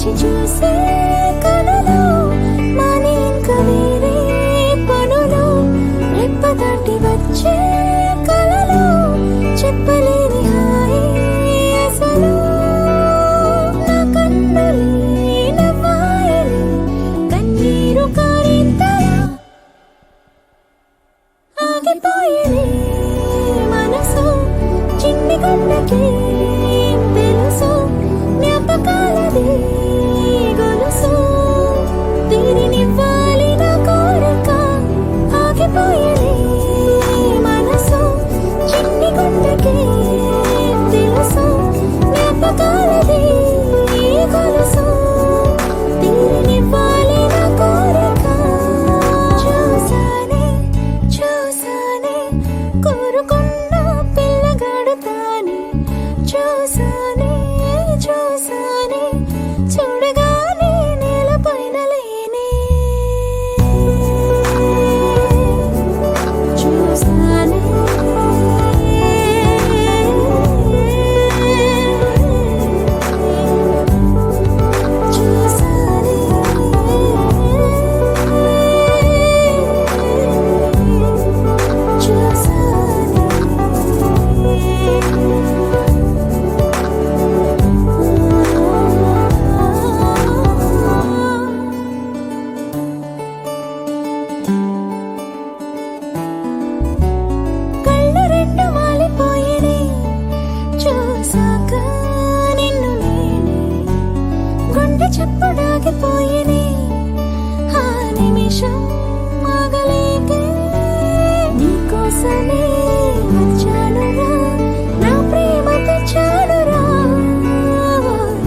వేచి చూసే కనులు మాని ఇంకా వేరే పనులు రెప్ప దాటి వచ్చే కలలు చెప్పలేని హాయి అసలు నా కన్నులే నవ్వాయలే కన్నీరు కారింతలా ఆగిపోయేనే మనసు చిన్ని గుండెకి తెలుసు జ్ఞాపకాలది గొలుసు తీరినివ్వాలి నా కోరిక ఆగిపోయేనే మనసు చిన్ని గుండెకి తెలుసు జ్ఞాపకాలది గొలుసు తీరినివ్వాలి నా కోరిక చూసానే చూసానే కోరుకున్న పిల్లగాడు తానే చూసానే చూసానే చూడగానే నేలపైన లేనే చూసానే కళ్ళు రెండు మాలిపోయేనే చూసాక నిన్ను నేనే గుండె చెప్పుడాగిపోయేనే ఆ నిమిషం ఆగలేకే నీకోసమే వచ్చానురా నా ప్రేమ తెచ్చానురా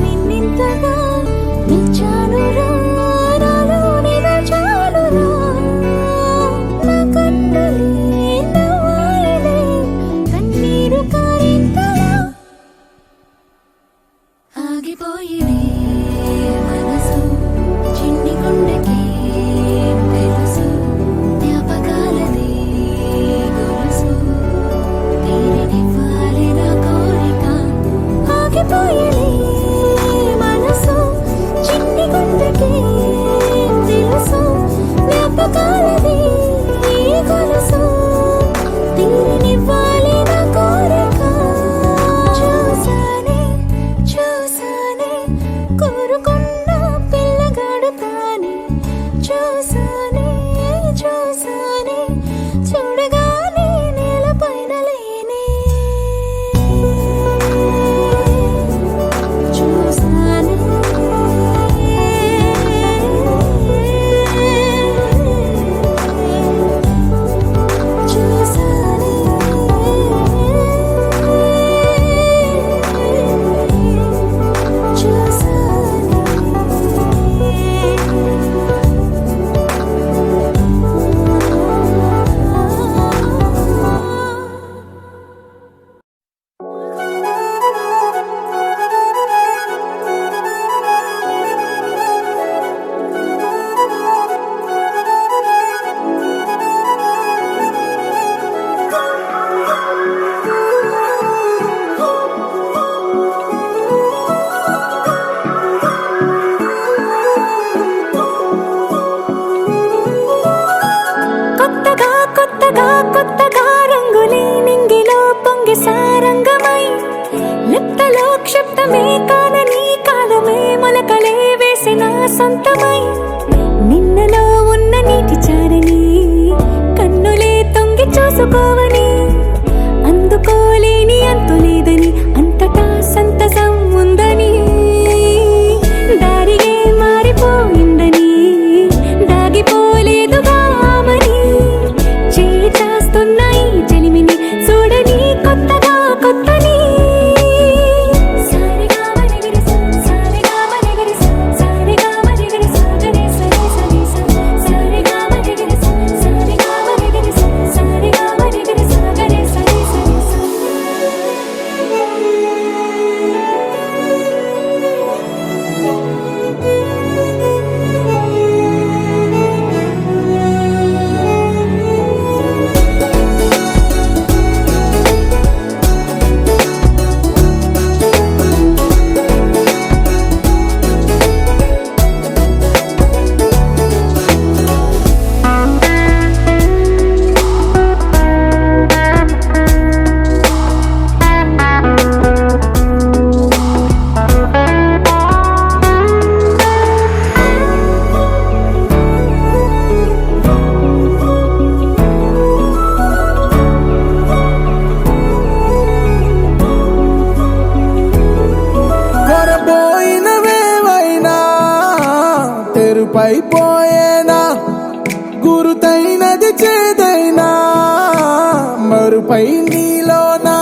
నిన్నింతగా నిచ్చానురా నాలో నిదాచానురా నా కన్నులే నవ్వాయలే కన్నీరు కారింతలా ఆగిపోయేనే మనసు చిన్ని గుండెకి తెలుసు జ్ఞాపకాలది గొలుసు తీరినివ్వాలి నా కోరిక ఆగిపోయేనే మనసు చిన్ని గుండెకి తెలుసు జ్ఞాపకాలది గొలుసు తీరినివ్వాలి నా కోరిక చూసానే చూసానే కోరుకున్న పిల్లగాడు తానే చూసానే చూసానే చూడగానే నేలపైన లేనే చూసానే కొత్తగా కొత్తగా కొత్తగా రంగులే నింగిలో పొంగి సారంగమై లిప్తలో క్షిప్తమే కాదని కాలమే మొలకలే వేసిన సొంతమై నిన్నలో ఉన్న నీటి చారని కన్నులే తొంగి చూసుకోవని అందుకోలేని అంతులేదని అంతటా సంతసం ఉందని దారిగే మారిపోయిందని దాగిపోలేదుగా ఆమని చేస్తున్నాయి చెలిమిని చూడని కొత్తగా కొత్తని సారిగా మరిగిరి సారిగా మరిగిరి సారిగా మరిగిరి సాగరే సరే సరే సారిగా మరిగిరి సారిగా మరిగిరి సారిగా మరిగిరి సాగరే సరే సరే కరువైపోయేనా గురుతైనది చేదైనా మరుపై నీలోనా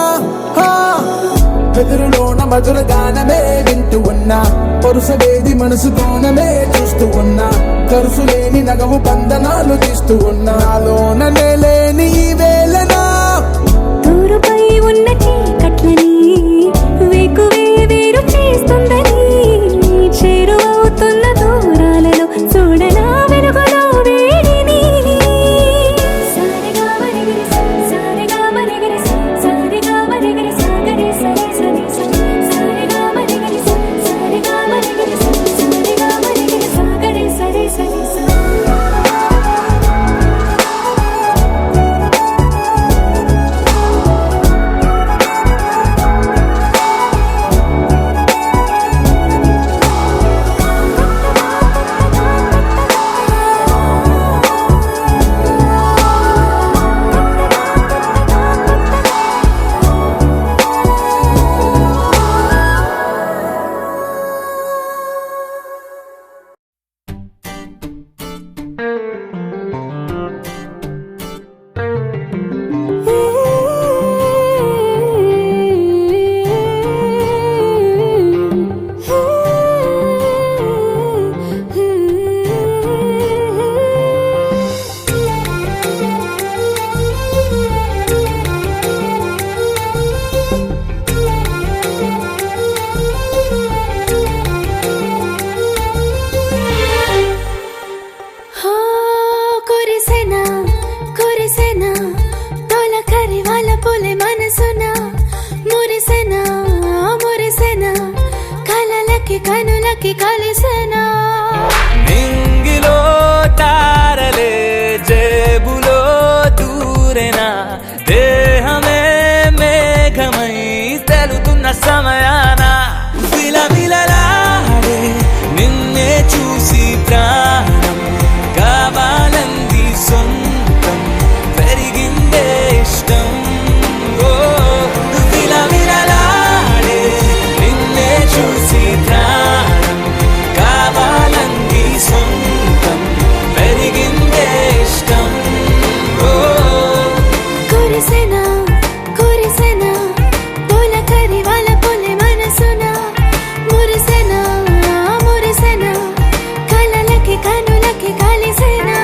వెదురులోన మధుర గానమే వింటూ ఉన్నా పరుసవేది మనసు కోణమే చూస్తూ ఉన్నా కరుసులేని నగవు బంధనాలు తీస్తూ ఉన్నా నాలోన లేని ఈ వేళనా దూరుపై ఉన్న చీకట్లని వేకువే వేరు చేస్తుందని చేరువవుతున్న దూరాలలో చూడనా వెలుగులో వేడిని సారెగా మరిగిరి సారెగా మరిగిరి సారెగా మరిగిరి సాగరి సరి సరి సారెగా మరిగిరి సారెగా మరిగిరి సారెగా మరిగిరి సాగరి సరి సరి కనులకి కలిసేనా నింగిలో తారలే జేబులో దూరేనా దేహమే మేఘమై తెలుతున్న సమయాన విలవిలలాడే నిన్నే చూసి ప్రాణం కావాలంది సొంతం పెరిగిందే ఇష్టం ఓ విలవిలలాడే నిన్నే చూసి ప్రాణం కావాలంది సొంతం పెరిగిందే ఇష్టం ఓ కురిసేనా కురిసేనా తోలకరి వాళ్ళ పొలే మనసునా మురిసేనా మురిసేనా కలలకి కనులకి కలిసేనా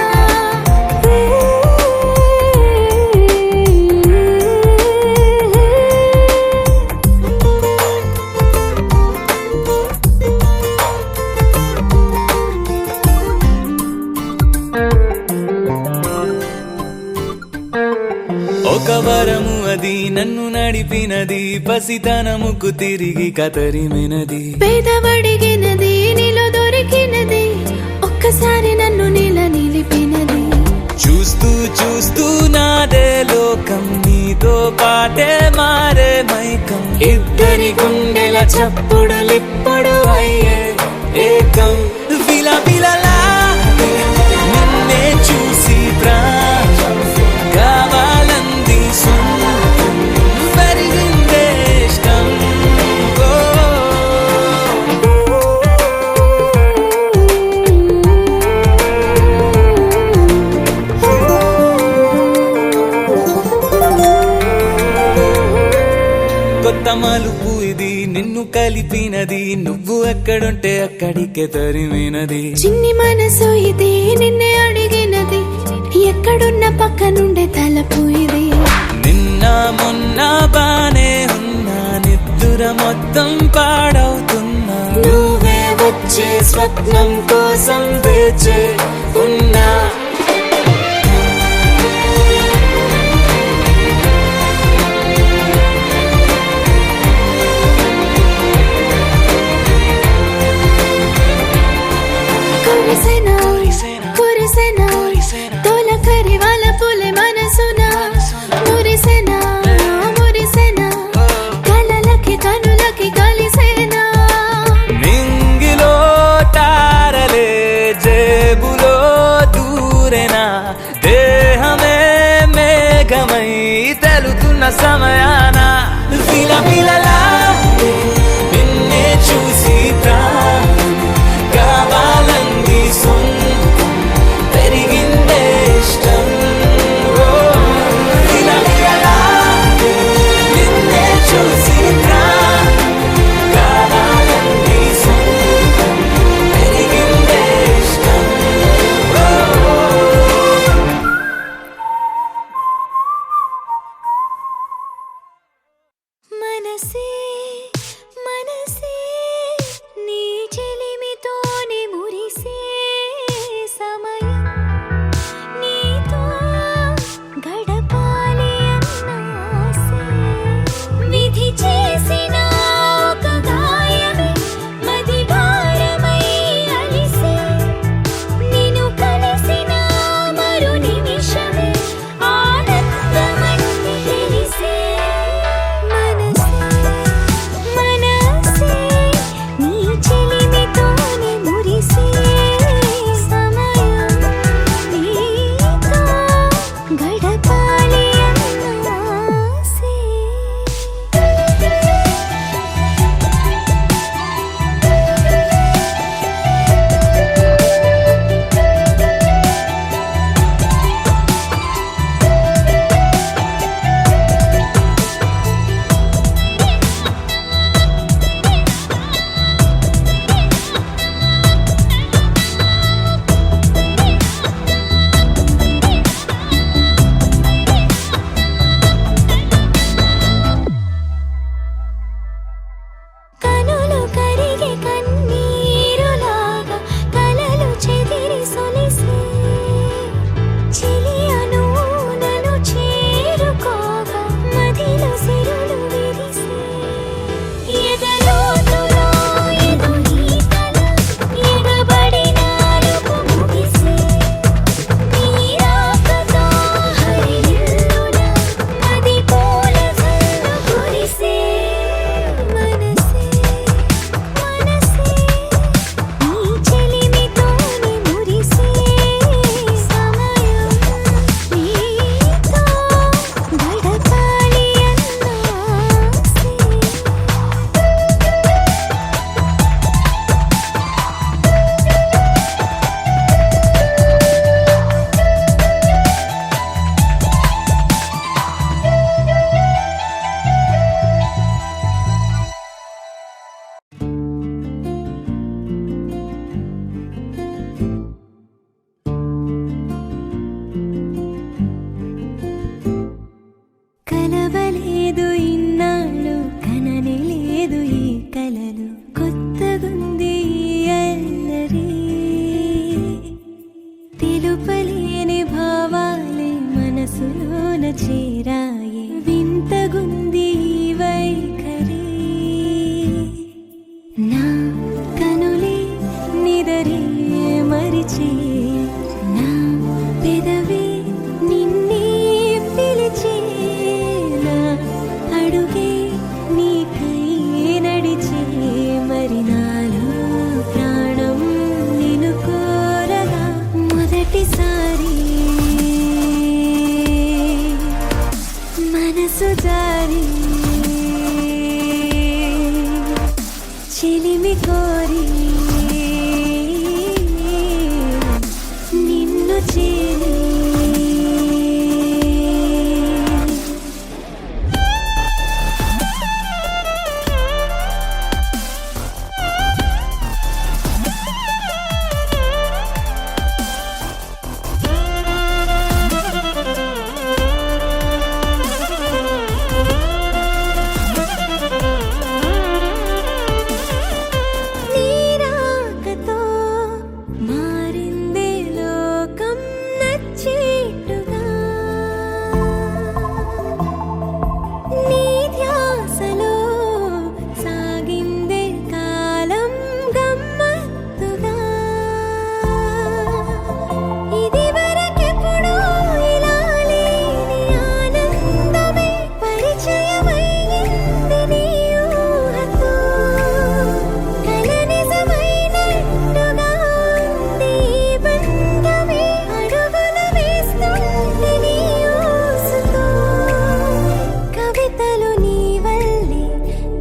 ఒక వరము అది నన్ను నడిపినది పసితనముకు తిరిగి కతరిమినది పేదవడిగినది నీలో దొరికినది ఒక్కసారి నన్ను నిలిపినది చూస్తూ చూస్తూ నాదే లోకం నీతో పాటే మారే మైకం ఇద్దరి గుండెల చప్పుడులిప్పుడు అయ్యే ఏకం విలవిలలాడే నిన్నే చూసి ప్రాణం కావాలంది సొంతం పెరిగిందే ఇష్టం ఓ కొత్త మలుపు ఇది నిన్ను కలిపినది నువ్వు ఎక్కడుంటే అక్కడికే తరిమినది చిన్ని మనసు ఇది నిన్నే అడిగినది ఎక్కడున్న పక్క నుండే తలపు ఇది నిన్న మొన్న బానే ఉన్నా నిద్దుర మొత్తం పాడవుతున్నా నువ్వే వచ్చే స్వప్నం కోసం వేచే ఉన్నా కురిసేనా కురిసేనా తోలకరి వాళ్ళ పొలే మనసునా మురిసేనా మురిసేనా కలలకి కనులకి కలిసేనా నింగిలో తారలే జేబులో దూరేనా దేహమే మేఘమై తెలుతున్న సమయాన విలవిలలాడే నిన్నే చూసి ప్రాణం కావాలంది సొంతం మనసే మనసే నీ చెలిమితోనే మురిసే సమయం నీతో గడపాలి అన్న ఆశే విధి చేసిన ఒక గాయమే మది భారమై అలిసే నిన్ను కలిసిన మరు నిమిషమే ఆనందమని తెలిసే మనసే మనసే నీ చెలిమితోనే మురిసే సమయం నీతో గడపాలి అన్న ఆశే కనులు కరిగి కన్నీరులాగా కలలు చెదిరి సొలిసే చెలియను నన్ను చేరుకోగా మదిలో సిరులు విరిసే ఎదలోతులో ఎదురీతల ఎగబడిన అలుపు ముగిసే నీ రాకతో హరిల్లుల మది పూల జల్లు కురిసే మనసే మనసే నీ చెలిమితోనే మురిసే సమయం నీతో గడపాలి అన్న ఆశే కలవలేదు ఇన్నాళ్ళు కననే లేదు ఈ కలలు కొత్తగుంది ఈ అల్లరి తెలుపలేని భావాలే మనసులోన చేరాయే వింతగుంది ఈ వైఖరి నా కనులే నిదరే మరిచే నా పెదవే నిన్నే పిలిచే నా అడుగే నీకై నడిచే మరి నాలో ప్రాణం నిన్ను కోరగా మొదటిసారి మనసు జారి చెలిమి కోరి నిన్ను చేరి నీ రాకతో మారిందే లోకం నచ్చేట్టుగా నీ ధ్యాసలో సాగిందే కాలం గమ్మత్తుగా ఇదివరకెప్పుడూ ఇలా లేని ఆనందమే పరిచయమయ్యింది నీ ఊహతో కల నిజమైనట్టుగా ఉంది ఈ బంధమే అడుగులు వేస్తుంది నీ ఊసుతో కవితలు నీ వల్లే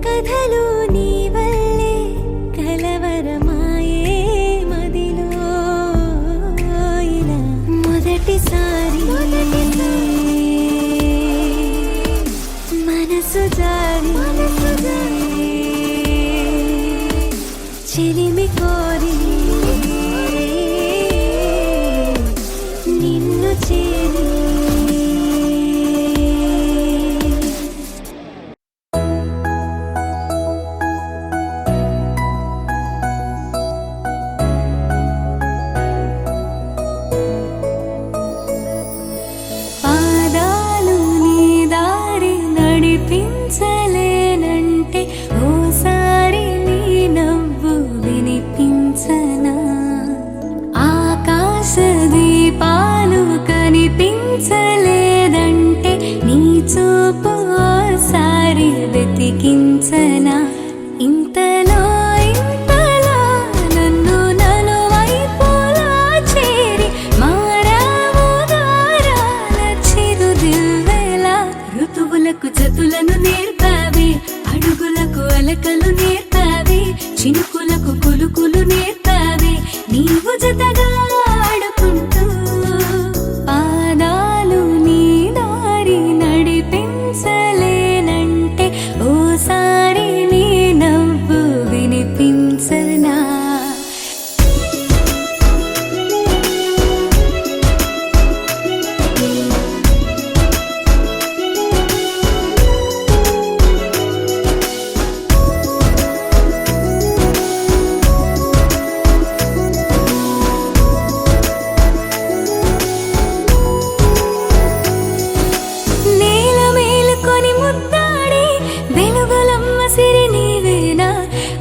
కథలు నీ వల్లే కలవరమాయే మదిలో ఇలా మొదటిసారి మనసు జారి చెలిమి కోరి నిన్ను చేరి వెతికించనా ఇంతలో ఇంతలా నన్ను నలువైపులా చేరి మారావు దారాల చిరుదివ్వెలా ఋతువులకు జతులను నేర్పావి అడుగులకు అలకలు నేర్పావి చినుకులకు కులుకులు నేర్పావి నీవు జతగా ఆడుకుంటూ పాదాలు నీ దారి నడిపించలేనంటే ఓసారి నీ నవ్వు వినిపించనా నేల మేలుకొని ముద్దాడి వెలుగులమ్మ సిరి నీవేనా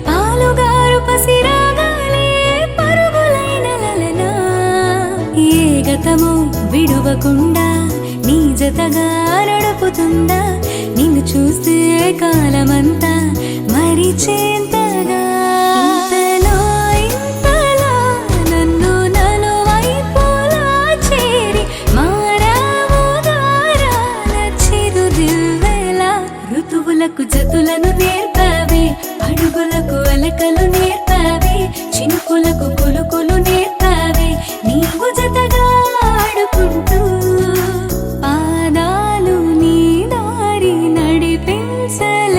పాలుగారు పసిరాగాలే పరుగులైన లలనా ఏ గతము విడువకుండా నీ జతగా నడుపుతుందా నిన్ను చూస్తే కాలమంతా మరిచేంతగా ఇంతలో ఇంతలా నన్ను నలువైపులా చేరి మారావు దారాల చిరుదివ్వెలా ఋతువులకు జతులను నేర్పావి అడుగులకు అలకలు నేర్పావి చినుకులకు కులుకులు నేర్పావి నీవు జతగా ఆడుకుంటూ పాదాలు నీ దారి నడిపించలేనంటే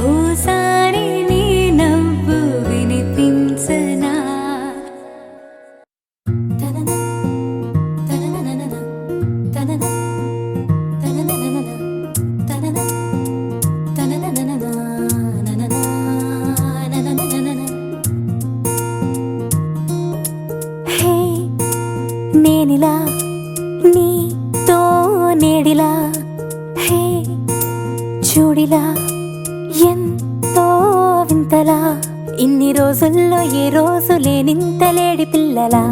ఓసారి నీ నవ్వు వినిపించనా తనన తనననన తనన తనననన తనన తనననన ననననన హే నేనిలా నీతో నేడిలా హే చూడిలా ఎంతో వింతలా ఇన్ని రోజుల్లో ఏ రోజు లేనింత లేడి పిల్లలా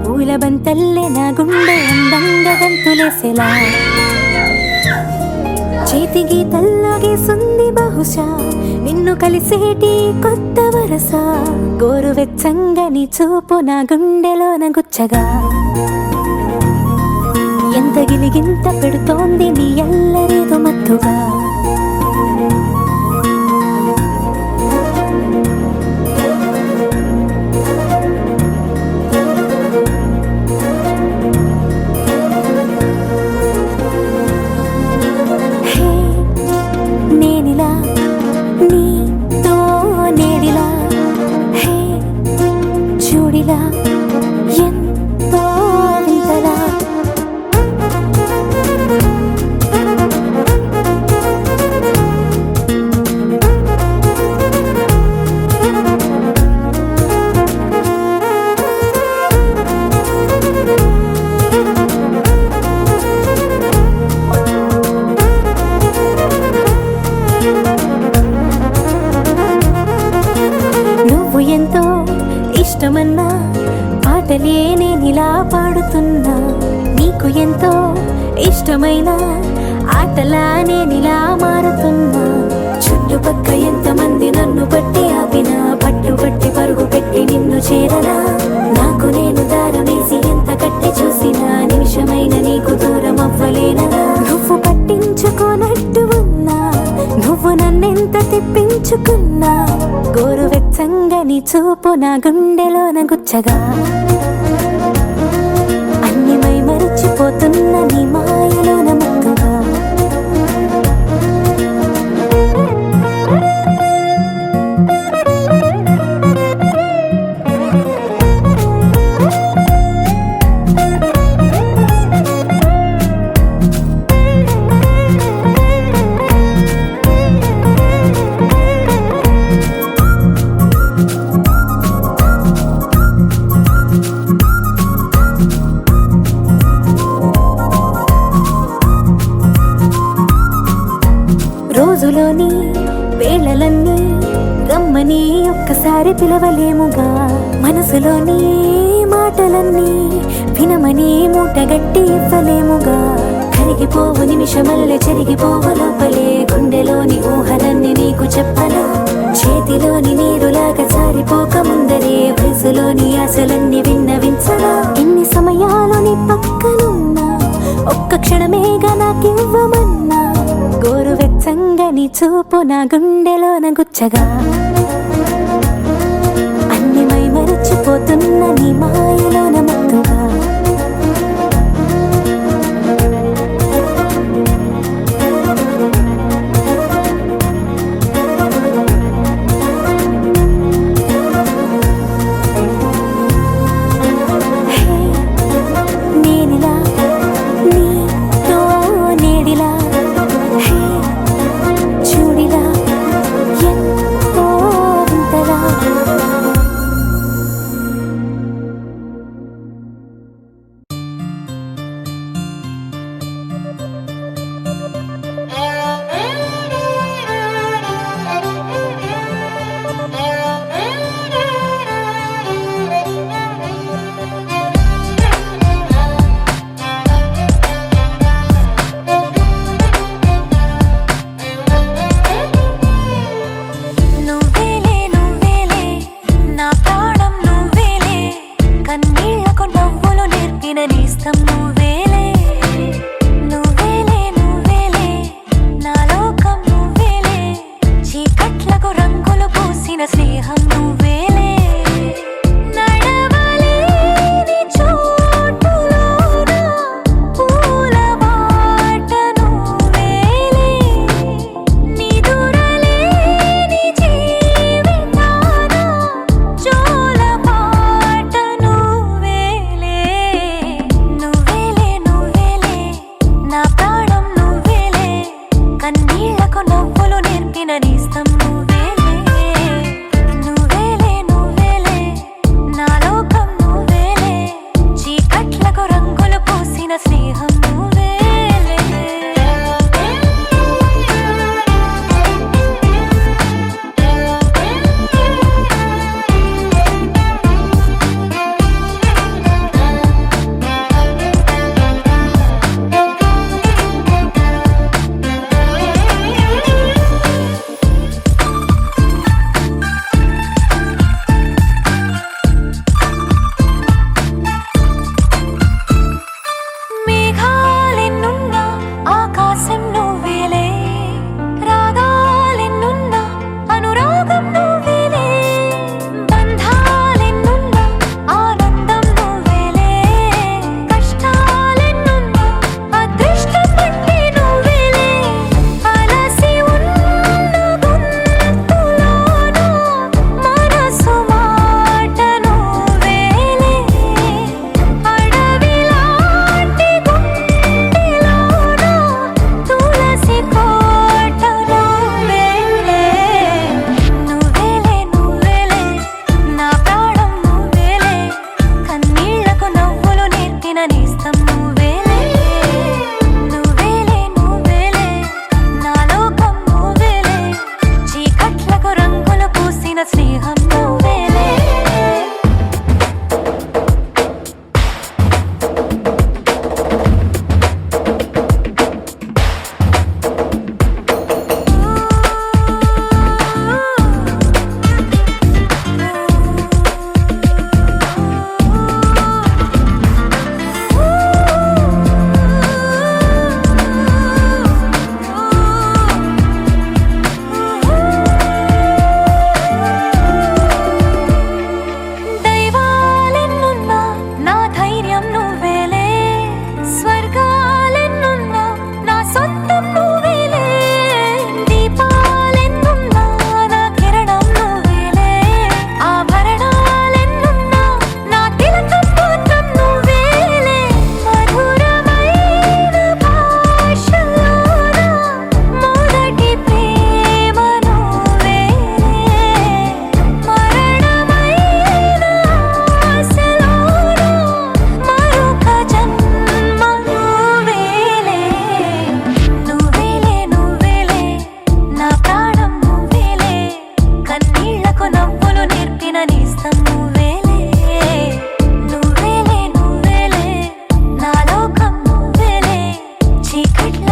పూల బంతల్లే నా గుండె అందంగా గంతులేసేలా చేతి గీతల్లో గీసుంది బహుశా నిన్ను కలిసేటి కొత్త వరస గోరువెచ్చంగా నీ చూపు నా గుండెలోన గుచ్చగా ఎంత గిలిగింత పెడుతోంది నీ ఎల్లరేదో మత్తుగా హే నేనిలా నీతో నేడిలా హే చూడిలా ఎంతో వింతలా నువ్వు ఎంతో ఇష్టమన్నా పాటలే నేనిలా పాడుతున్నా నీకు ఎంతో ఇష్టమైన ఆటలా నేనిలా మారుతున్నా చుట్టుపక్క ఎంతమంది నన్ను పట్టి ఆపినా పట్టుబట్టి పరుగు పెట్టి నిన్ను చేరనా నాకు నేను దారమేసి ఎంత కట్టి చూసినా నిమిషమైన నీకు దూరం అవ్వలేననా నువ్వు పట్టించుకోనట్టు ఉన్నా నువ్వు నన్నెంత తెప్పించుకున్నా గోరువెచ్చంగా నీ చూపు నా గుండెలోన గుచ్చగా అన్ని మై మరచిపోతున్న నీ మాయలోన మక్కగా రోజులోని వేళలన్నీ రమ్మని ఒక్కసారి పిలవలేముగా మనసులోని మాటలన్నీ వినమని మూటగట్టి ఇవ్వలేముగా కరిగిపోవు నిమిషమల్లె చెరిగిపోవు లోపలే గుండెలోని ఊహలన్నీ నీకు చెప్పను చేతిలోని నీరులాగా జారిపోక ముందరే వయసులోని ఆశలన్నీ విన్నవించరా ఎన్ని సమయాలు నీ పక్కనున్నా ఒక్క క్షణమేగా నాకివ్వమన్నా గోరువెచ్చంగా నీ చూపు నా గుండెలోన గుచ్చగా అన్ని మై మరచిపోతున్న నీ మాయలోన మత్తుగా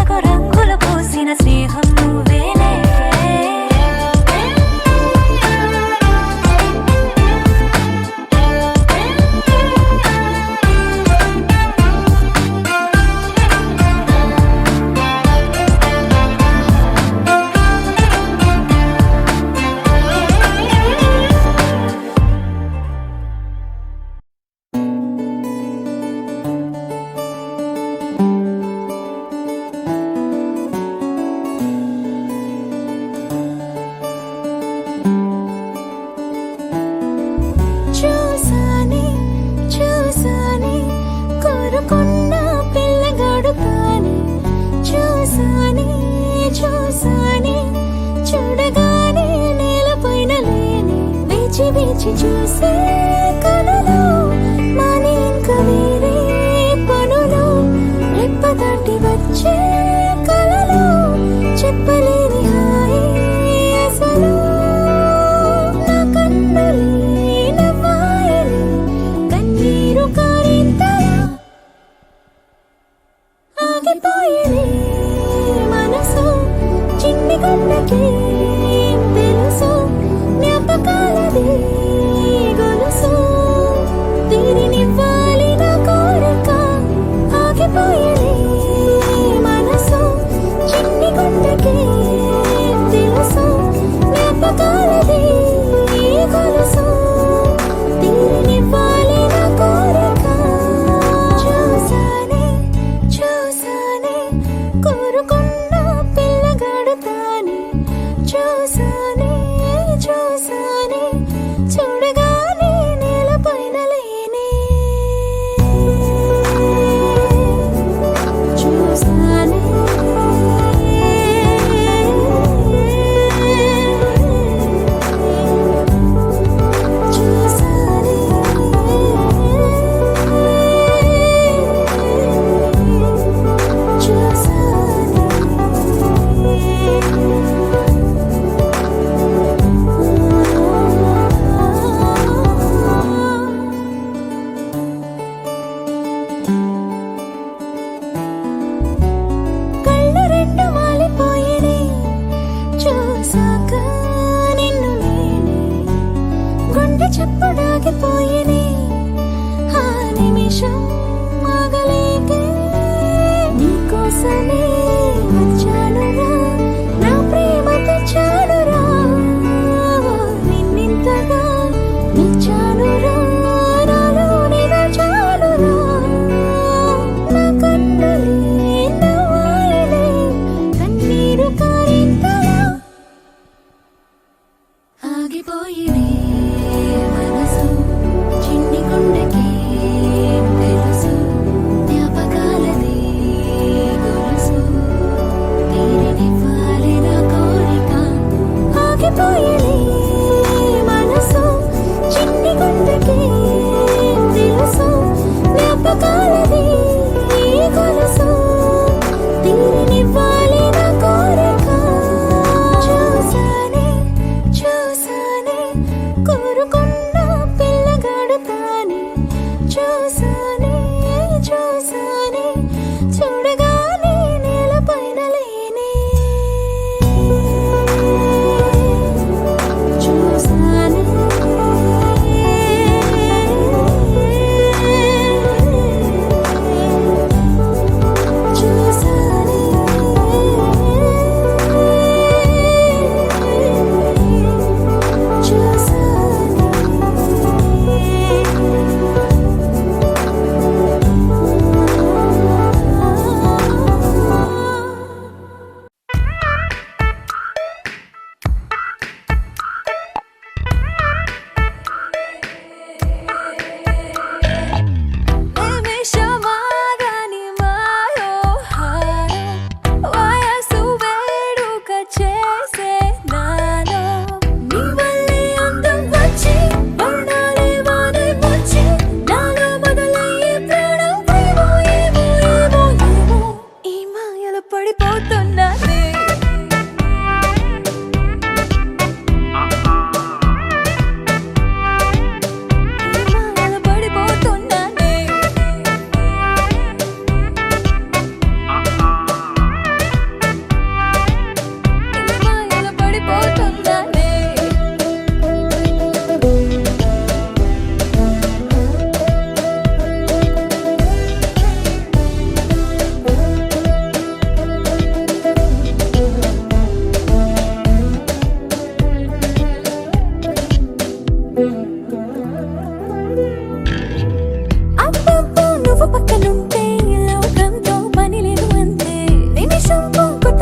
మనసుకు రంగులు పూసిన స్నేహం నువ్వేలే చూసాని చూసాని కోరుకున్న పిల్లగాడు తాని చూసాని చూసాని చూడగానే నేలపైన లేని వేచి వేచి చూసే కనులు మాని ఇంక వేరే పనులు రెప్ప దాటి వచ్చే కలలు చెప్పలేని హాయి అసలు నా కన్నులే నవ్వాయని కన్నీరు కారింతలా ఆగిపోయేది మనసు చిన్ని గుండెకి తెలుసు జ్ఞాపకాలది గొలుసు తీరినివ్వాలి నా కోరిక ఆగిపోయేది మనసు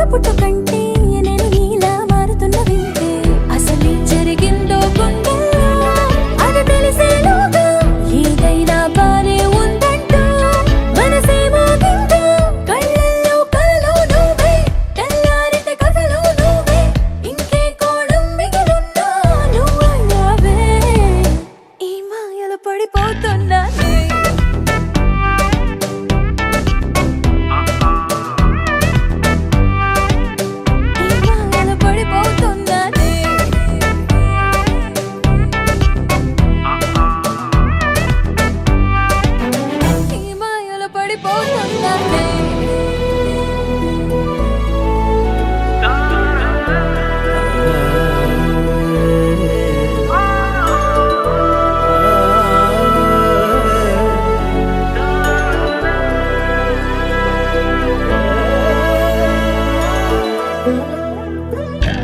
పుట్టుకంటే నేను నీలా మారుతున్న వింటే అసలు జరిగిందో గుండెల్లో అది తెలిసేలోగా ఏదైనా బానే ఉందంటూ మనసేమో గింటూ కళ్ళల్లో కలలో నువ్వే తెల్లారితే కథలో నువ్వే ఇంకే కోణం మిగిలున్నా నువ్వయ్యావే ఈ మాయలో పడిపోతున్నానే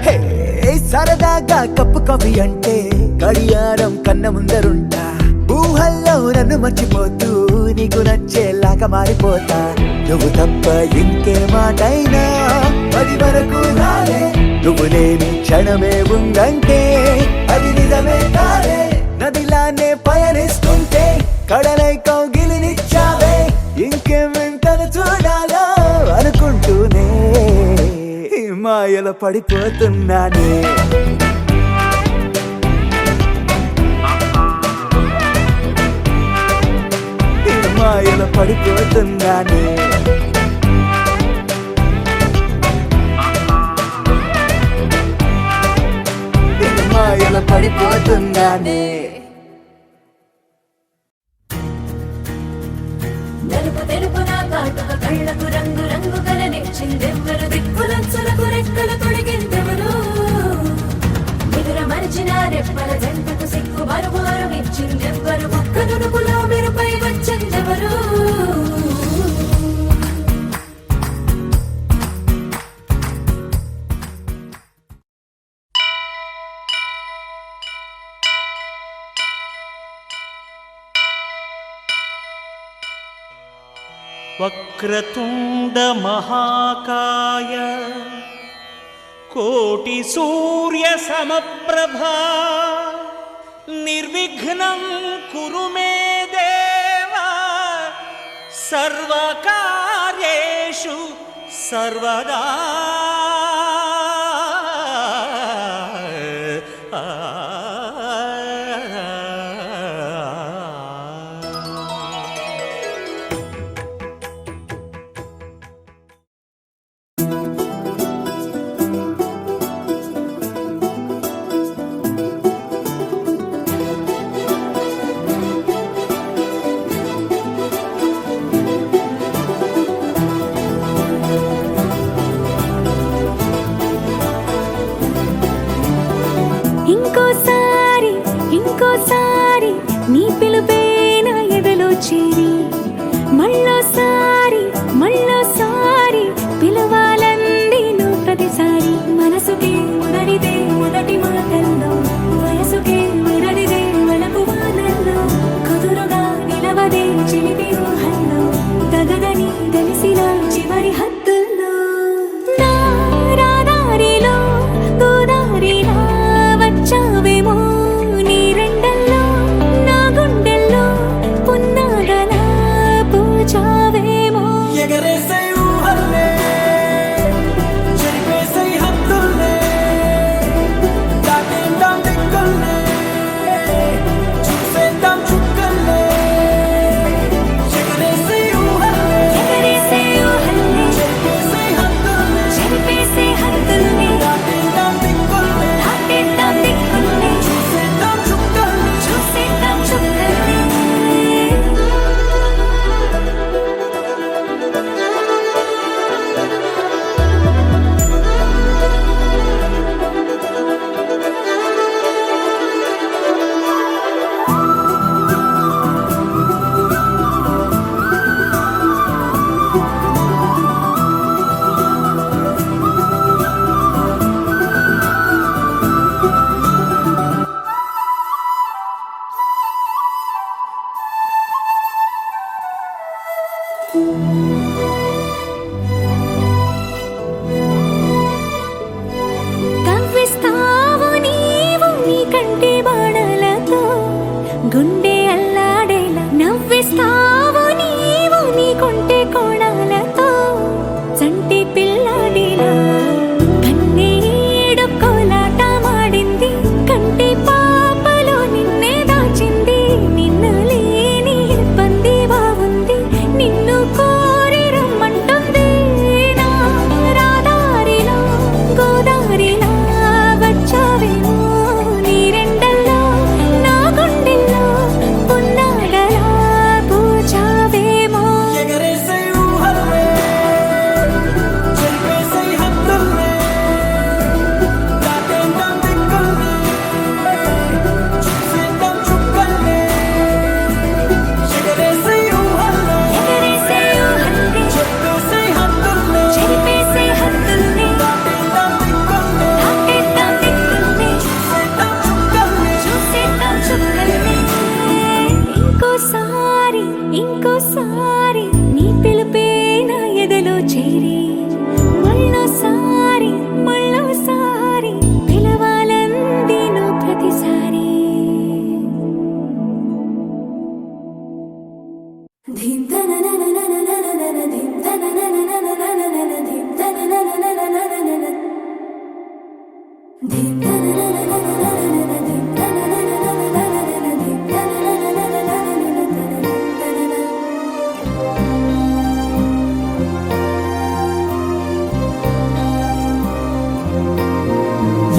హే, సరదాగా కప్పు కాఫీ అంటే గడియారం కన్న ముందరుంటా ఊహల్లో నన్ను మర్చిపోతూ నీకు నచ్చేలాగా మారిపోతా నువ్వు తప్ప ఇంకే మాటైనా అది వరకు రాలే నువ్వు లేని క్షణమే ఉందంటే అది నిజమే కాలే నదిలానే పయనిస్తుంటే కడలై కౌగిలినిచ్చావే ఇంకేం వెంటను చూడాలో అనుకుంటూనే ఈ మాయలో పడిపోతున్నానే ఈ మాయలో పడిపోతున్నానే ఈ మాయలో పడిపోతున్నానే నలుపు తెలుపున కాటుక కళ్ళకు రంగు రంగు గలనిచ్చిందెవ్వరు దిక్కులచ్చులకు రెక్కలు తొడిగిందెవరు నిదుర మరిచిన రెప్పల జంటకు సిక్కు మరుమారు ఇచ్చిందెవ్వరు ఒక్క దుడుకులో మెరుపై వచ్చిందెవరు వక్రతుండ మహాకాయ కోటి సూర్య సమప్రభా నిర్విఘ్నం కురు మే దేవా సర్వకార్యేషు సర్వదా ఇంకోసారి నీ పిలుపే నా ఎదలో చేరి మళ్ళోసారి పిలవాలంది నువ్వు ప్రతిసారి మనసుకే ముదరిదే మొదటి మాటల్లో వయసుకే మురడిదే వలపు వానల్లో కుదురుగా నిలవదే చిలిపి ఊహల్లో తగదని తెలిసిన చివరి హద్దుల్లో నా రాదారిలో గోదారిలా వచ్చావేమో నీ రెండల్లో నా గుండెల్లో పున్నాగలా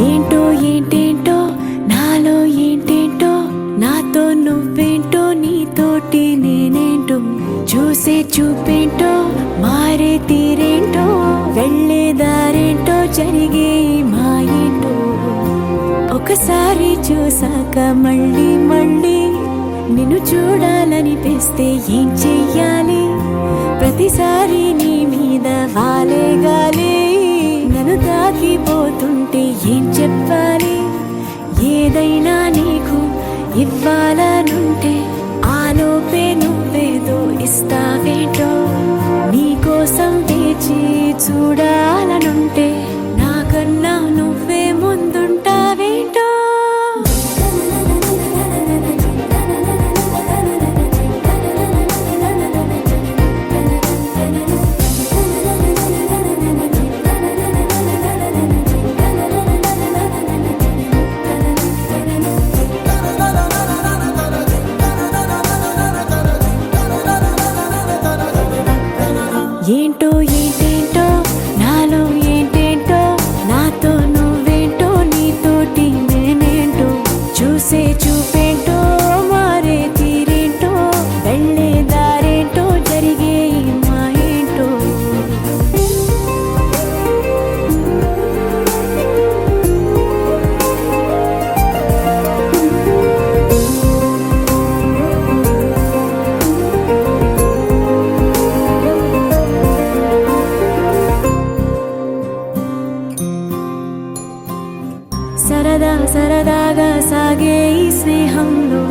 ఏంటో ఏంటేంటో నాలో ఏంటేంటో నాతో నువ్వేంటో నీతోటి నేనేంటో చూసే చూపేంటో మారే తీరేంటో వెళ్ళే దారేంటో జరిగే మా ఏంటో ఒకసారి చూసాక మళ్ళీ మళ్ళీ నిన్ను చూడాలనిపిస్తే ఏం చెయ్యాలి ప్రతిసారి నీ మీద వాలే గాలి నన్ను తాకిపోతుంటే ఏం చెప్పాలి ఏదైనా నీకు ఇవ్వాలనుంటే ఆలోపే నువ్వేదో ఇస్తావేంటో నీకోసం వేచి చూడాలనుంటే నాకన్నా నువ్వే ముందుంటావేంటో ఏంటో ఏంటేంటో నాలో ఏంటేంటో నాతో నువ్వేంటో నీతోటి నేనేంటో చూసే చూపేంటో మారే తీరేంటో వెళ్ళే దారేంటో జరిగే మా ఏంటో సరదా సరదాగా సాగే ఈ స్నేహంలో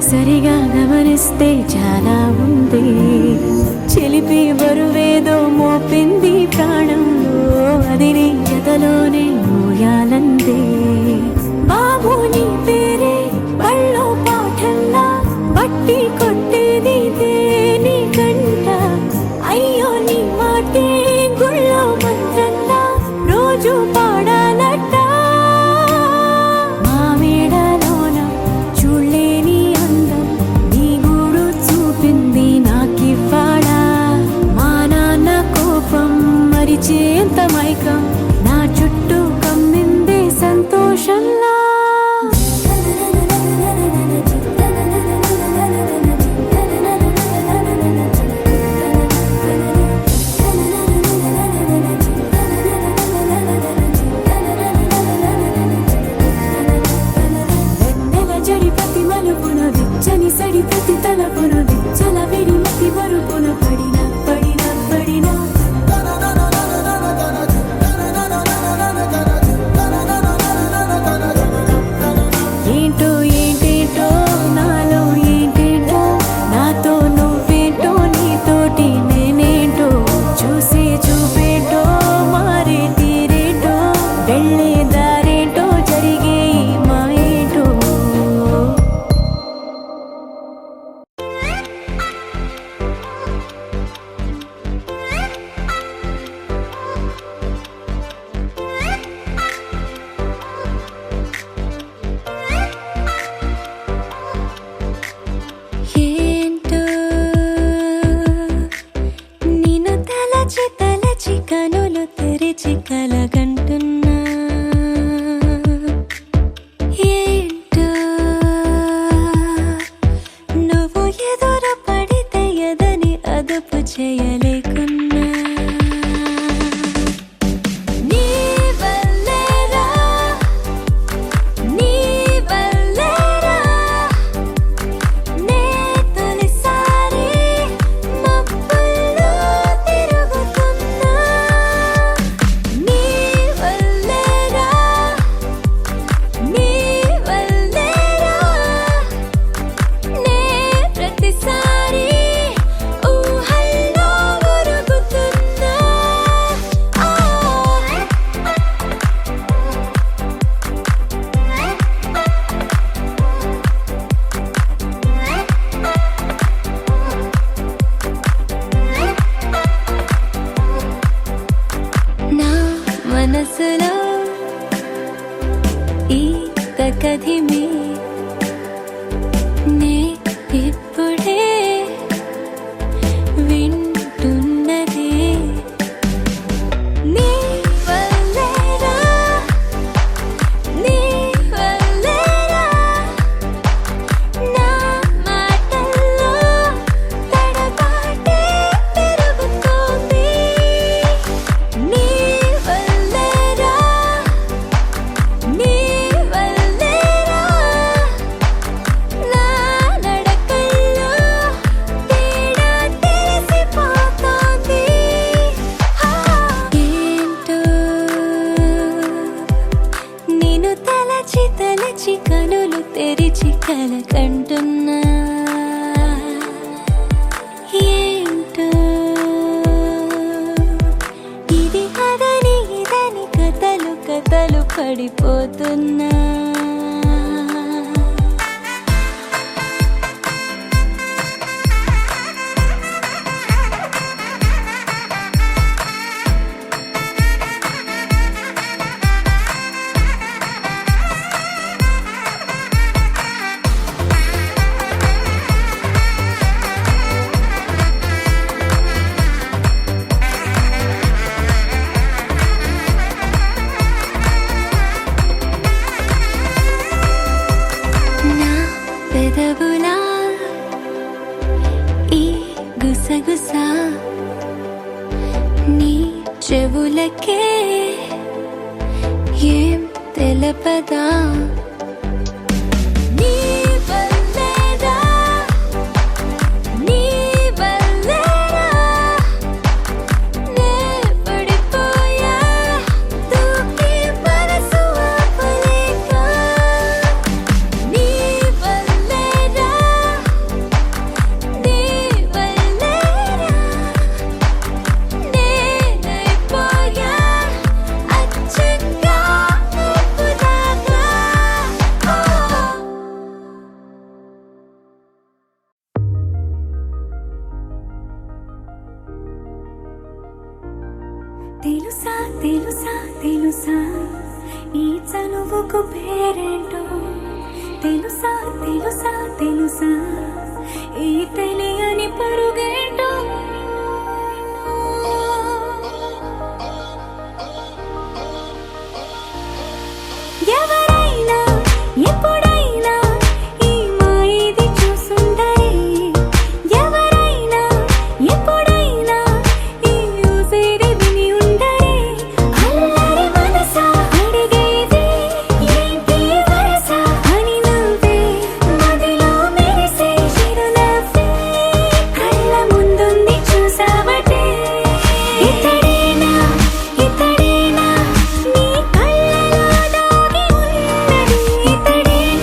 సరిగా గమనిస్తే చాలా ఉంది చిలిపి బరువేదో మోపింది ప్రాణంలో అది నీ జతలోనే మోయాలందే బాబు నీ పేరే బళ్ళో పాఠంలా బట్టి కొట్టేది నీ కంట అయ్యో నీ మాటే గుళ్ళో మంత్రంలా రోజు పాడాలట చేంత మైకం నా చుట్టూ కమ్మిందే సంతోషంలా నెల జడి ప్రతి మలుపున విచ్చని సడి ప్రతి తలపున విచ్చల విడి మతి మరుపున పడిన పడిన పడిన ఏంటో ఏంటేంటో నాలో ఏంటేంటో నాతో నువ్వేంటో నీతోటి నేనేంటో చూసే చూపేంటో మారే తీరేంటో వెళ్ళే దారేంటో జరిగే మా ఏంటో ఏంటో నిన్ను తలచి తలచి కనులు తెరిచి కలగంటున్నా ఏంటో నువ్వు ఎదురు పడితే ఎదని అదుపు చేయలేకున్నా నీ వల్లేరా నీ వల్లేరా నే తొలిసారి మబ్బుల్లో తిరుగుతున్నా నీ వల్లేరా నీ వల్లేరా నే ప్రతిసారి ఊహల్లో ఉరుగుతున్నా నా మనసులో కదిమే నే ఇప్పుడే వింటున్నదే నీ వల్లేరా నీ వల్లేరా నా మాటల్లో తడబాటే పెరుగుతోంది నీ వల్లేరా నీ వల్లేరా నా నడకల్లో తేడా తెలిసిపోతోంది ఏంటో నేను తలచి తలచి కనులు తెరిచి కల కంటున్నా ఏంటో ఇది అదని ఇదని కథలు కథలు పడిపోతున్నా నా పెదవులా ఈ గుసగుస నీ చెవులకే ఏం తెలపదా నీ వల్లేరా నీ వల్లేరా నే పడిపోయా దూకి మనసు ఆపలేక నీ వల్లేరా నీ వల్లేరా నేనైపోయా అచ్చంగా నువ్వులాగా తెలుసా తెలుసా తెలుసా ఈ చనువుకు పేరేంటో తెలుసా తెలుసా తెలుసా ఈ తెలియని పరుగేంటో ఎవరైనా ఎప్పుడైనా ఈ మాయది చూసుండరే ఎవరైనా ఎప్పుడైనా ఈ ఊసేది విని ఉండరే అల్లరి మనసా అడిగేది ఏంటి వరస అని నువ్వే మదిలో మెరిసే చిరునవ్వే కళ్ళ ముందుంది చూసావటే ఇతడేనా ఇతడేనా నీ కళ్ళలో దాగి ఉన్నది ఇతడేనా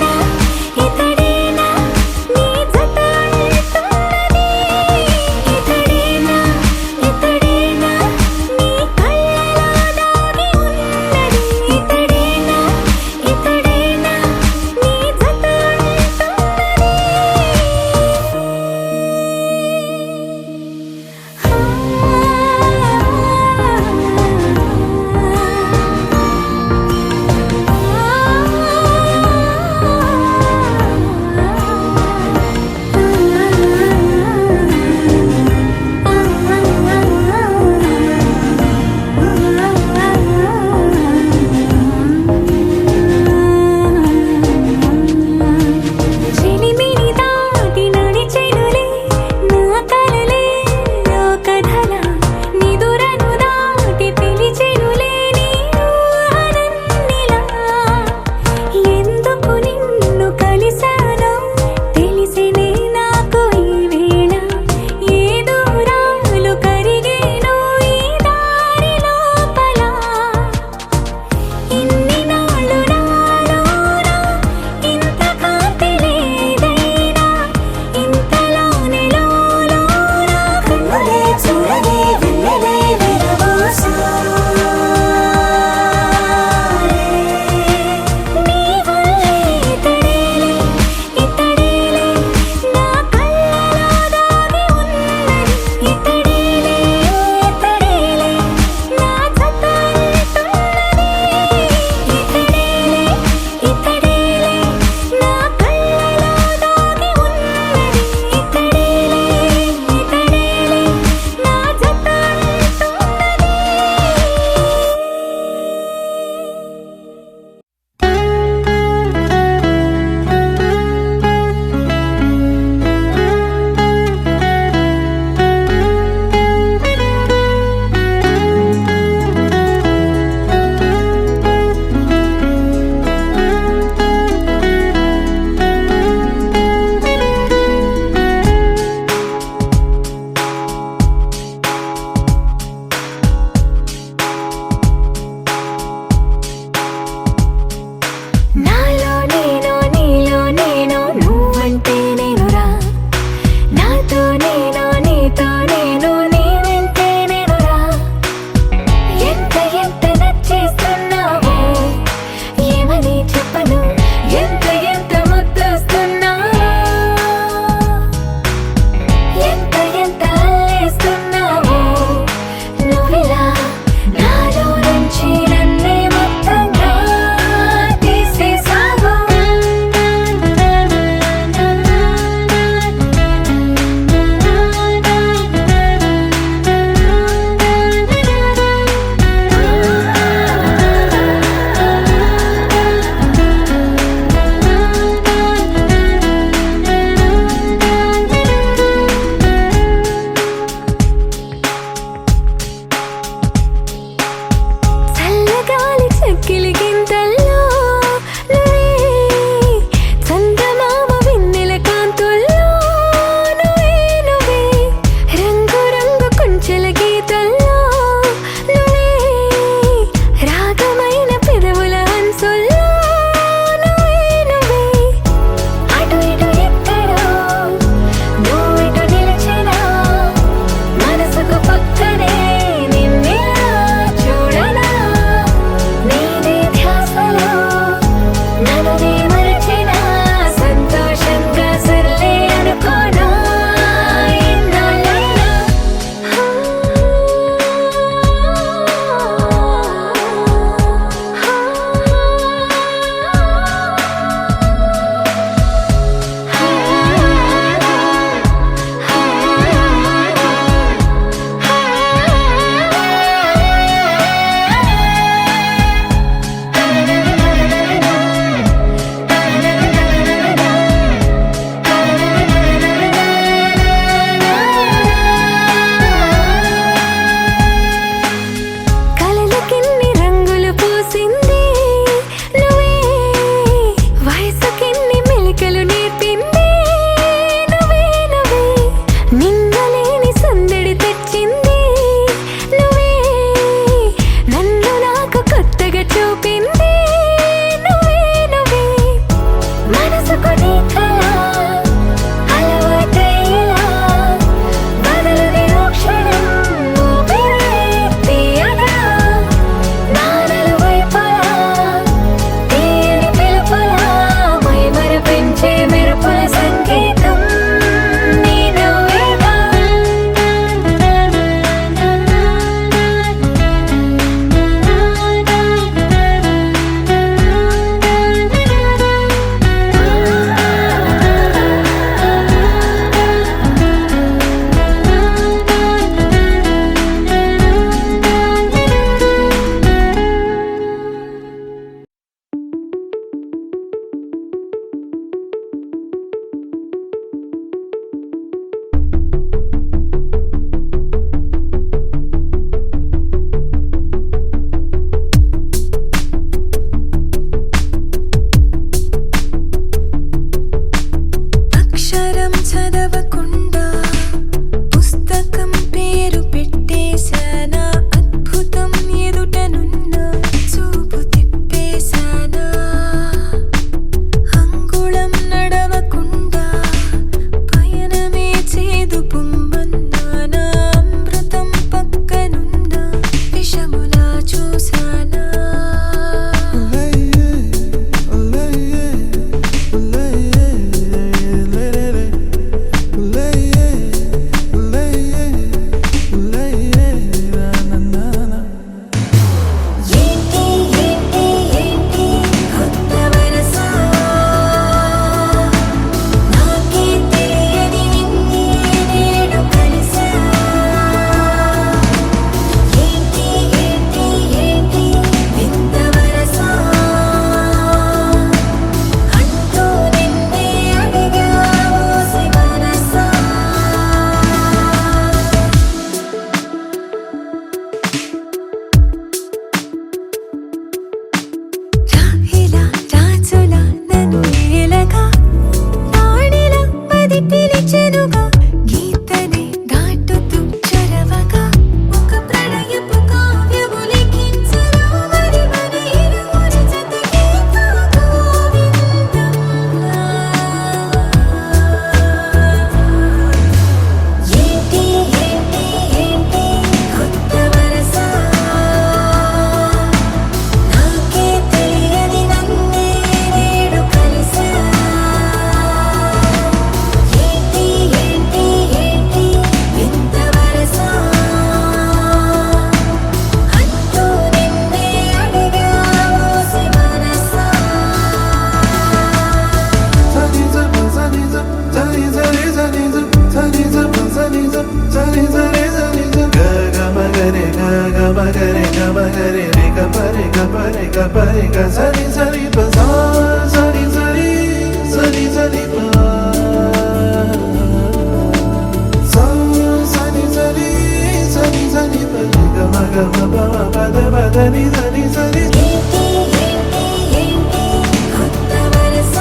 కొత్త వరస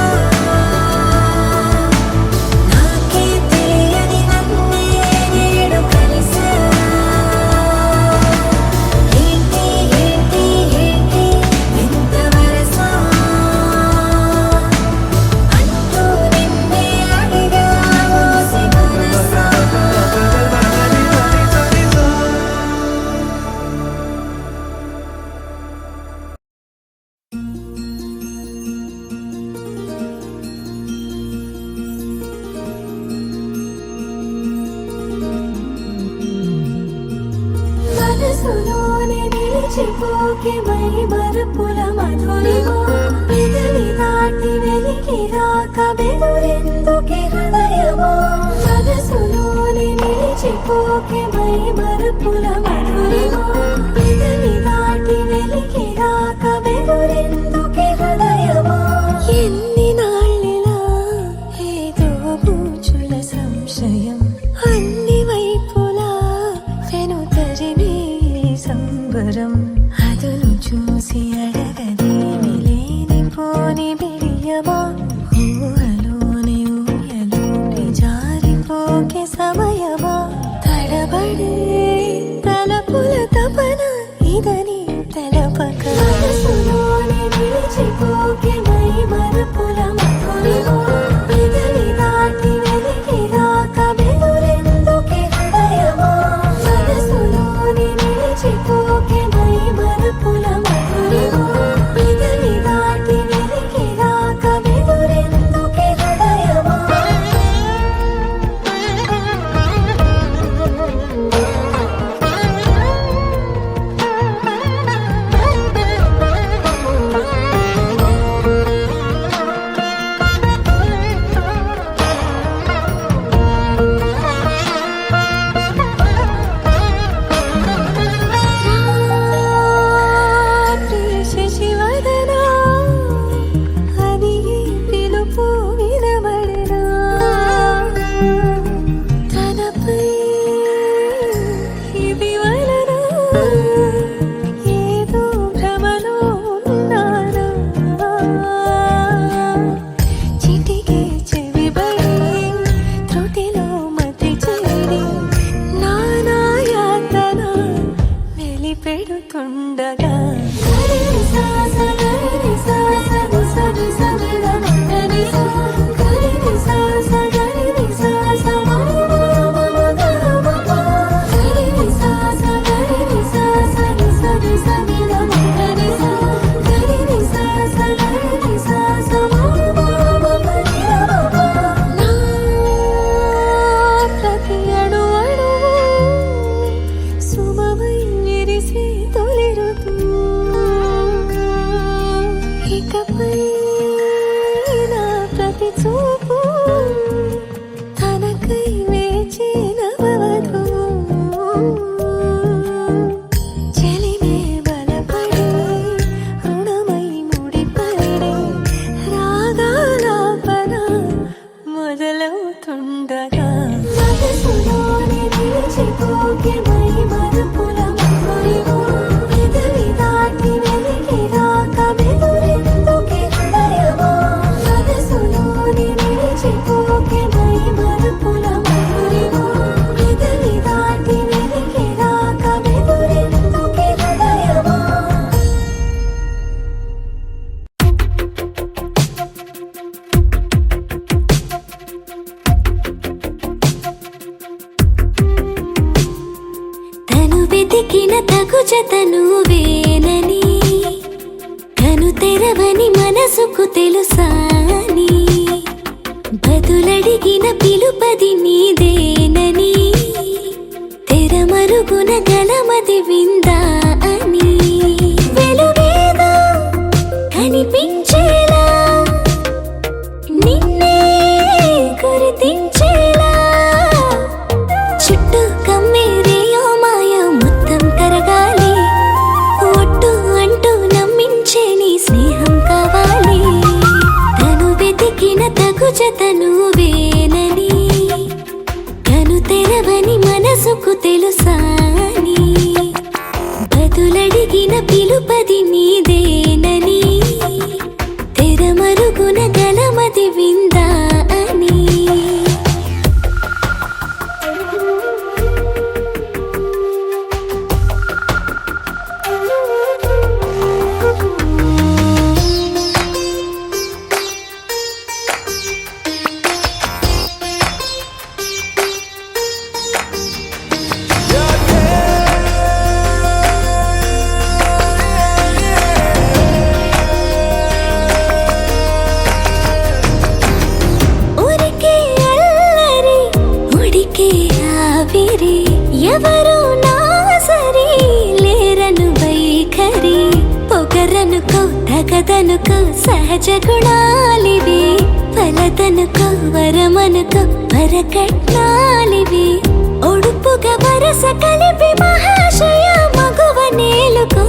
నాకే తెలియని నన్నే నేడు కలిసా ఏంటి ఎంత వరస అంటూ నిన్నే అడిగా ఓసి మనసా మనసులోనే నిలిచిపోకే మై మరుపుల మధురిమో పెదవి దాటి వెలికి రాక బెదురెందుకే హృదయమో మనసులోనే నిలిచిపోకే మై మరుపుల మధురిమో పెదవి దాటి వెలికి రాక బెదురెందుకే హృదయమో ఎన్ని నాళ్ళిలా ఏదో బూచుల సంశయం అన్ని వైపులా వెను తరిమే సంబరం అదును చూసి అడగదేమి లేనిపోని బిడియమా ఊహలోని ఊయలోని జారిపోకే సమయమా తడబడే తలపుల తపన ఇదని తెలపక మనసులోని నిలిచిపోకే మై మరుపుల మధురిమో పెదవి దాటి వెలికి రాక బెదురెందుకే హృదయమో మనసులోని నిలిచిపోకే మై మరుపుల మధురిమో పెదవి దాటి వెలికి రాక బెదురెందుకే హృదయమో శశివదనా అది పిలుపు వినబడరా తనపై ఇది వలన ఏదో భ్రమలో ఉన్నారా చిటికే చెవిబడి త్రుటిలో మతి చేరి నానాయాతన వెలిపెడుతుండగా ప్రతి అణు అణువు సుమమై విరిసే తొలి ఋతువు ఇకపై నా ప్రతి చూపు తనకై వేచి నవవధువు చెలిమే బలపడి రుణమై ముడిపడి రాగాలాపన మొదలవుతుండగా మనసులోని నిలిచిపోకే మై మరుపుల మధురిమో పెదవి దాటి వెలికి రాక బెదురెందుకే హృదయమో మనసులోని నిలిచిపోకే మై మరుపుల మధురిమో పెదవి దాటి వెలికి రాక బెదురెందుకే హృదయమో తను వెతికిన తగు జతను వేనని కను తెరవని మనసుకు తెలుసాని బదులడిగిన పిలుపది నీదేనని తెరమరుగున గలమది విందా అని వెలుగేదో కనిపించేలా నిన్నే గుర్తించేలా చుట్టూ కమ్మేరేయో మాయ మొత్తం కరగాలి ఒట్టు అంటూ నమ్మించే జత నువ్వేనని కను తెరవని మనసుకు తెలుసాని బదులడిగిన పిలుపది నీదేనని తెరమరుగున గలమది విందా అని ఊరికే అల్లరి ఉడికే ఆవిరి ఎవరు నా సరి లేరను వైఖరి పొగరనుకో తగదనుకో సహజ గుణాలివి ఫలదనుకో వరమనుకో వరకట్నాలివి ఒడుపుగా వరస కలిపి మహాశయ మగువ నేలుకో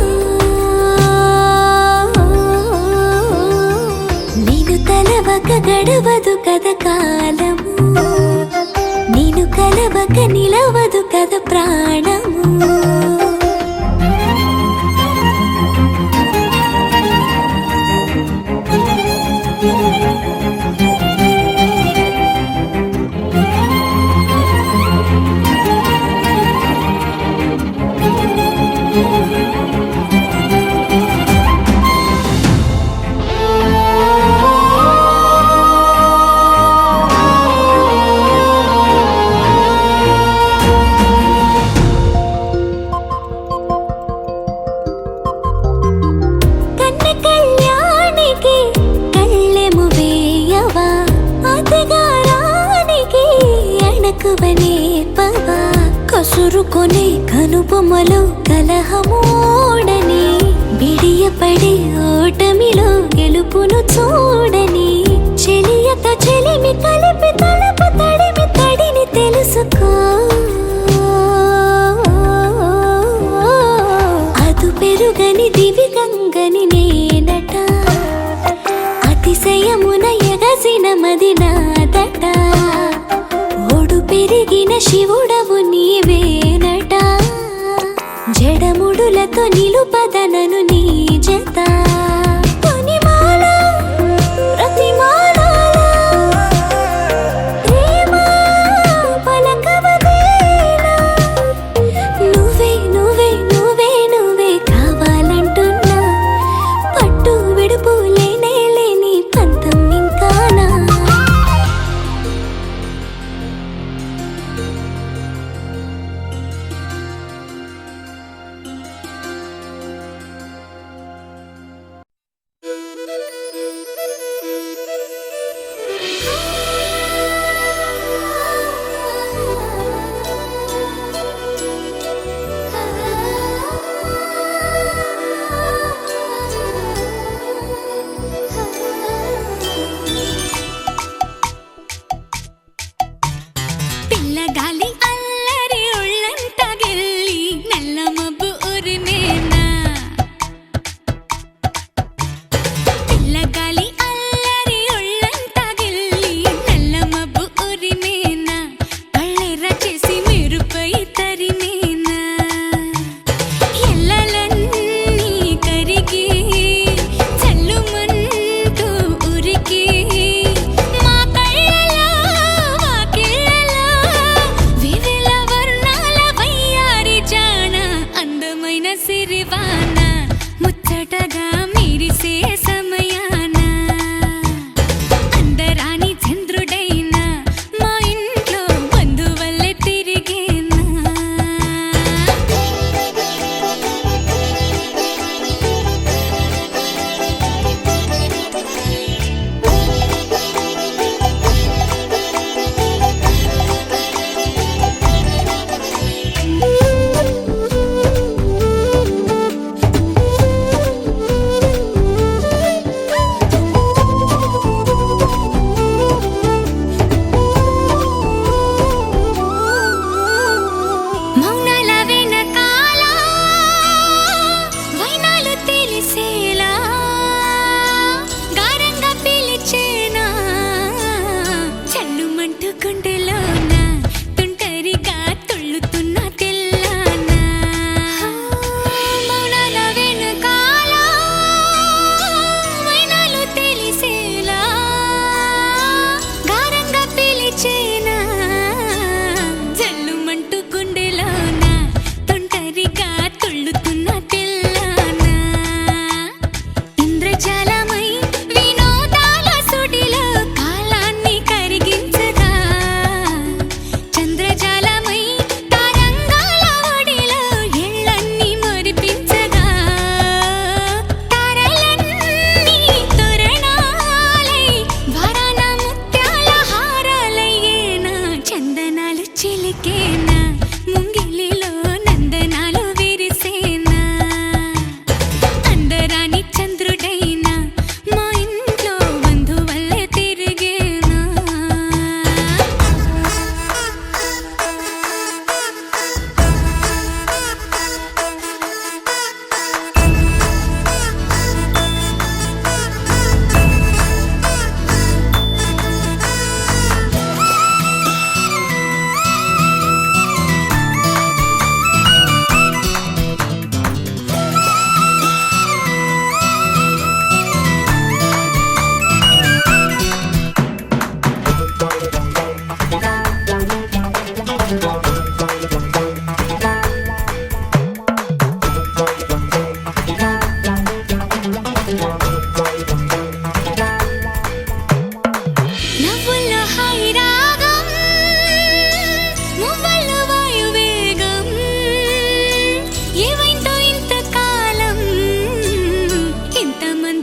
నేను తలవక గడవదు కద కాలము నేను కలవక నిలవదు కద ప్రాణము కన్న కళ్యాణికి కళ్ళెము వేయవా అతగారానికి అణకువనే పవా కసురుకొనే కనుబొమ్మలో కలహమోడని బిడియపడే ఓటమిలో గెలుపును చూడని చెలియత చెలిమి కలిపి తలపు తడిమి తడిని తెలుసుకో అదు పెరుగని దివి గంగని నేనట అతిశయమున ఎగసిన మది నాదట ఓడు పెరిగిన శివుడవు నీవేనట జడముడులతో నిలుపదనను నీ జత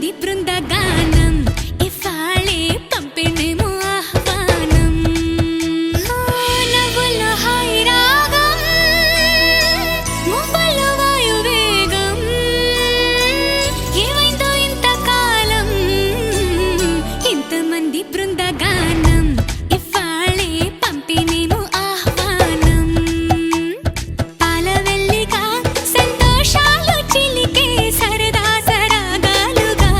ఇంతమంది బృందగానం ఇవాళే పంపిణేమో ఆహ్వానం నవ్వుల హాయి రాగం ముంబైల వాయువేగం ఏమైందో ఇంతకాలం ఇంతమంది బృందగానం ఇవాళే పంపిణేమో ఆహ్వానం పాలవెల్లిగా సంతోషాలు చిలికే సరదా సరాగాలుగా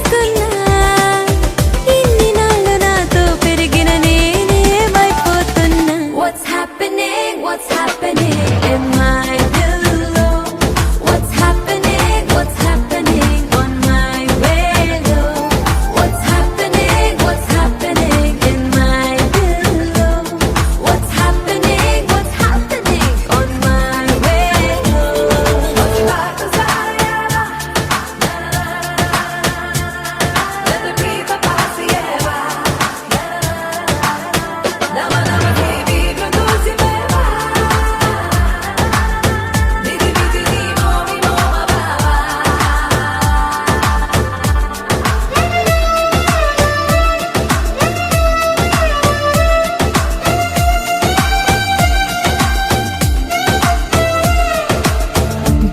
చూస్తున్నా ఇన్ని నాళ్ళు నాతో పెరిగిన నేనేమైపోతున్నా What's happening in my pillow What's happening on my pillow What's happening in my pillow What's happening on my pillow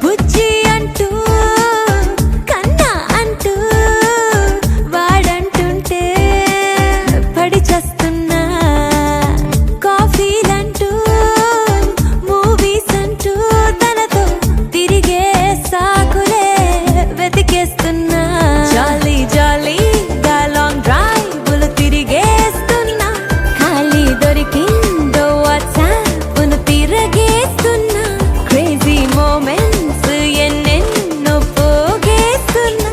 బుజ్జి అంటూ కన్నా అంటూ వాడంటుంటే పడి చేస్తున్నా కాఫీలంటూ మూవీస్ అంటూ తనతో తిరిగే సాకులే వెతికేస్తున్నా జాలీ జాలీగా లాంగ్ డ్రైవ్లు తిరిగేస్తున్నా ఖాళీ దొరికిందో వాట్సాప్ను తిరగేస్తున్నా క్రేజీ మూమెంట్స్ ఎన్నెన్నో పోగేస్తున్నా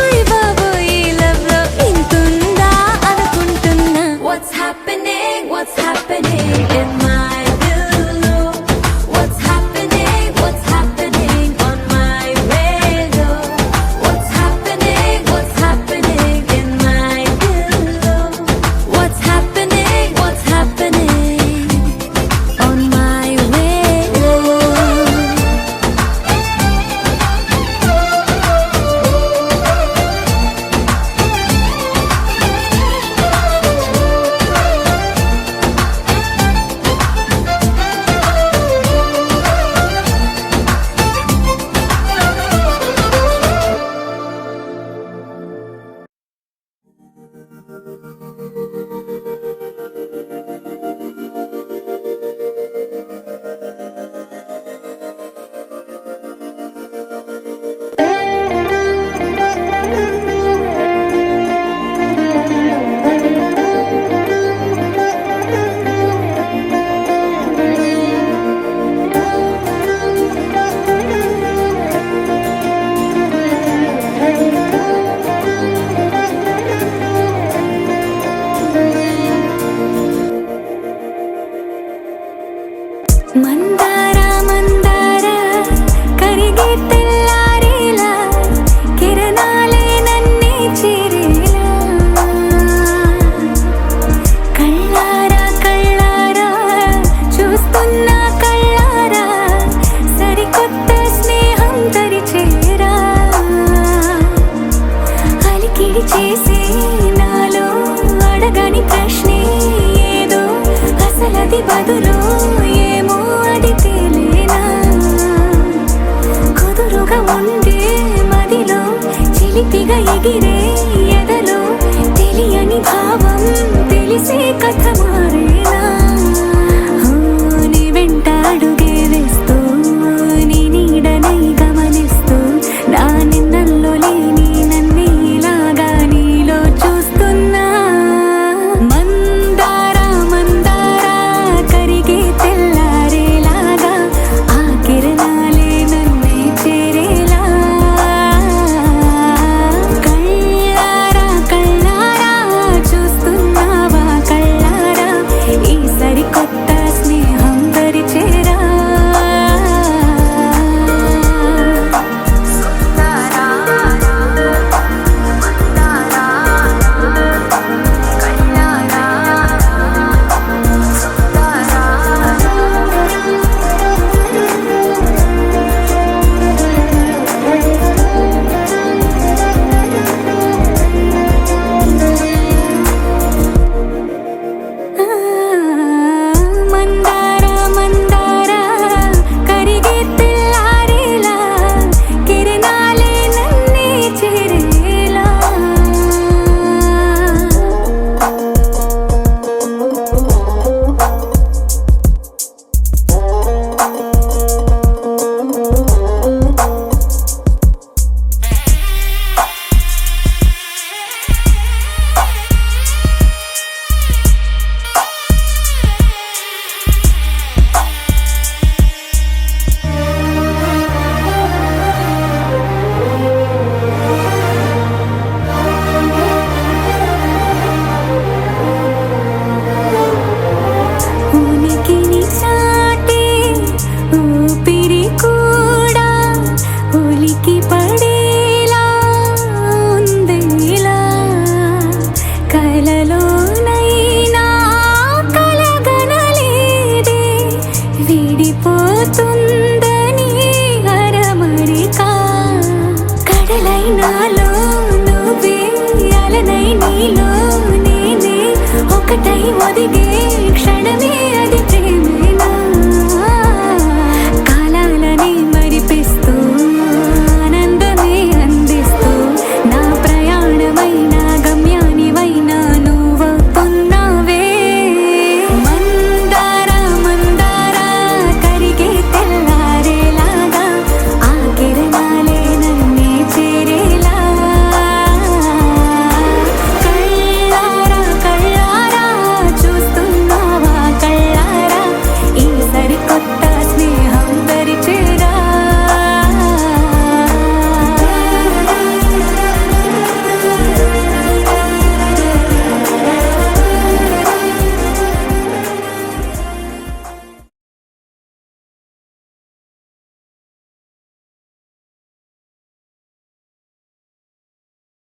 ఓయ్ బాబోయ్ ఈ లవ్ లో ఇంతుందా అనుకుంటున్నా What's happening in my pillow What's happening on my pillow What's happening in my pillow What's happening on my pillow మందార మందార కరిగే తెల్లారేలా కిరణాలే నన్నే చేరేలా కళ్ళారా కళ్ళారా చూస్తున్నా కళ్ళారా సరికొత్త స్నేహం తరిచేరా అలికిడి చేసే నాలో అడగని ప్రశ్నే ఏదో అసలది బదులు ఏమో అది తేలేనా కుదురుగా ఉండే మదిలో చిలిపిగా ఎగిరే ఎదలో తెలియని భావం తెలిసే కథ మారేనా నీ వెంట అడుగే వేస్తూ నీ నీడనై గమనిస్తూ నా నిన్నల్లో లేని నన్నే ఇలాగా నీలో చూస్తున్నా మందార మందార కరిగే తెల్లారేలాగా ఆ కిరణాలే నన్నే చేరేలా కళ్ళారా కళ్ళారా చూస్తున్నావా కళ్ళారా ఒక్కటై ఒదిగే